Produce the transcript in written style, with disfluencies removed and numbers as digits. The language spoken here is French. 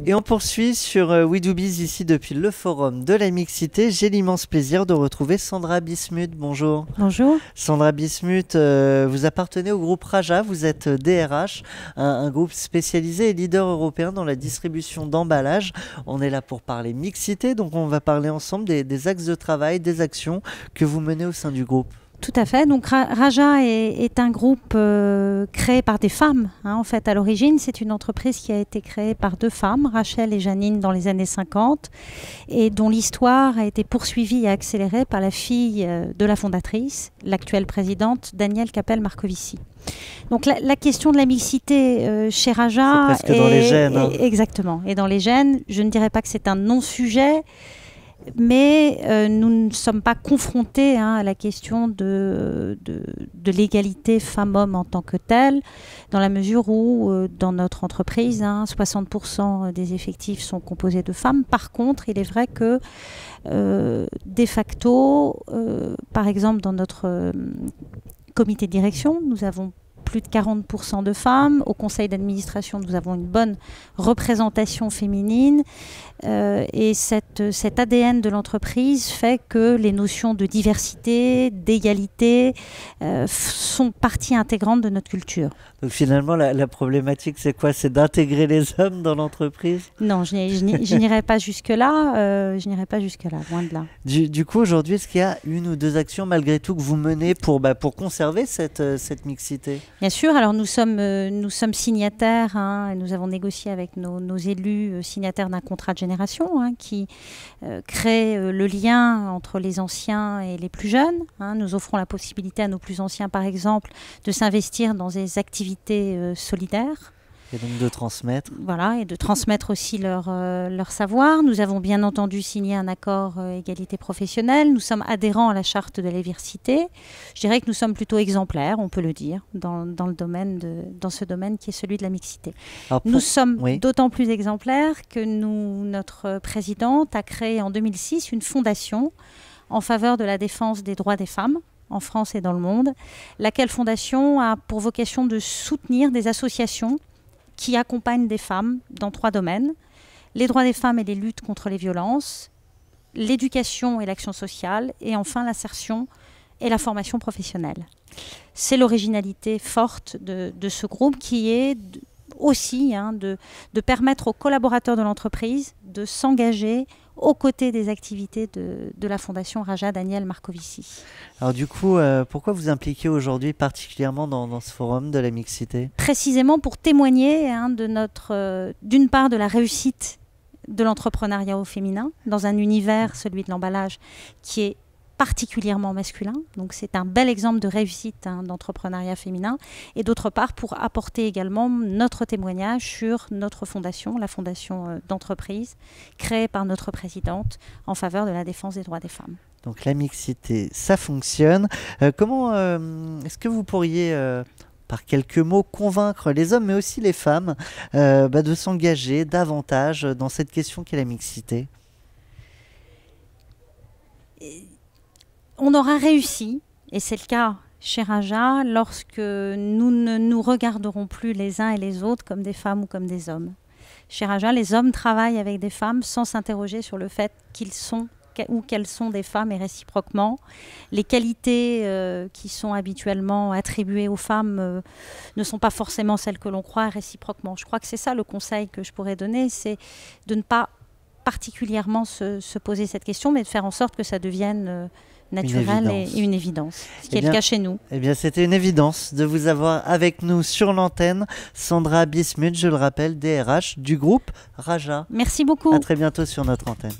Et on poursuit sur We Do Biz ici depuis le forum de la mixité. J'ai l'immense plaisir de retrouver Sandra Bismuth. Bonjour. Bonjour. Sandra Bismuth, vous appartenez au groupe Raja, vous êtes DRH, un groupe spécialisé et leader européen dans la distribution d'emballage. On est là pour parler mixité, donc on va parler ensemble des axes de travail, des actions que vous menez au sein du groupe. Tout à fait. Donc Raja est un groupe créé par des femmes. En fait, à l'origine, c'est une entreprise qui a été créée par deux femmes, Rachel et Janine, dans les années 50, et dont l'histoire a été poursuivie et accélérée par la fille de la fondatrice, l'actuelle présidente, Danielle Capel-Marcovici. Donc la question de la mixité chez Raja c'est presque dans les gènes. Hein. Exactement. Et dans les gènes, je ne dirais pas que c'est un non-sujet, mais nous ne sommes pas confrontés à la question de l'égalité femmes-hommes en tant que telle, dans la mesure où, dans notre entreprise, 60% des effectifs sont composés de femmes. Par contre, il est vrai que, de facto, par exemple, dans notre comité de direction, nous avons plus de 40% de femmes. Au conseil d'administration, nous avons une bonne représentation féminine. Et cet ADN de l'entreprise fait que les notions de diversité, d'égalité sont partie intégrante de notre culture. Donc finalement, la problématique, c'est quoi? C'est d'intégrer les hommes dans l'entreprise? Non, je n'irai pas jusque-là. Je n'irai pas jusque-là, loin de là. Du coup, aujourd'hui, est-ce qu'il y a une ou deux actions malgré tout que vous menez pour conserver cette mixité? Bien sûr. Alors nous sommes signataires, et nous avons négocié avec nos élus signataires d'un contrat de génération qui crée le lien entre les anciens et les plus jeunes. Nous offrons la possibilité à nos plus anciens, par exemple, de s'investir dans des activités solidaires. Et donc de transmettre. Voilà, et de transmettre aussi leur savoir. Nous avons bien entendu signé un accord égalité professionnelle. Nous sommes adhérents à la charte de la diversité. Je dirais que nous sommes plutôt exemplaires, on peut le dire, dans ce domaine qui est celui de la mixité. Nous sommes d'autant plus exemplaires que notre présidente a créé en 2006 une fondation en faveur de la défense des droits des femmes en France et dans le monde, laquelle fondation a pour vocation de soutenir des associations qui accompagne des femmes dans 3 domaines: les droits des femmes et les luttes contre les violences, l'éducation et l'action sociale, et enfin l'insertion et la formation professionnelle. C'est l'originalité forte de ce groupe qui est aussi de permettre aux collaborateurs de l'entreprise de s'engager aux côtés des activités de la Fondation Raja Danielle Marcovici. Alors du coup, pourquoi vous impliquez aujourd'hui particulièrement dans ce forum de la mixité? Précisément pour témoigner d'une part de la réussite de l'entrepreneuriat au féminin, dans un univers, celui de l'emballage, qui est particulièrement masculin. Donc c'est un bel exemple de réussite d'entrepreneuriat féminin. Et d'autre part, pour apporter également notre témoignage sur notre fondation, la fondation d'entreprise, créée par notre présidente en faveur de la défense des droits des femmes. Donc la mixité, ça fonctionne. Comment est-ce que vous pourriez, par quelques mots, convaincre les hommes, mais aussi les femmes, de s'engager davantage dans cette question qu'est la mixité? On aura réussi, et c'est le cas chez Raja, lorsque nous ne nous regarderons plus les uns et les autres comme des femmes ou comme des hommes. Chez Raja, les hommes travaillent avec des femmes sans s'interroger sur le fait qu'ils sont ou qu'elles sont des femmes, et réciproquement. Les qualités qui sont habituellement attribuées aux femmes ne sont pas forcément celles que l'on croit, réciproquement. Je crois que c'est ça le conseil que je pourrais donner, c'est de ne pas particulièrement se poser cette question, mais de faire en sorte que ça devienne naturel et une évidence, ce qui est le cas chez nous. Eh bien, c'était une évidence de vous avoir avec nous sur l'antenne. Sandra Bismuth, je le rappelle, DRH du groupe Raja. Merci beaucoup. À très bientôt sur notre antenne.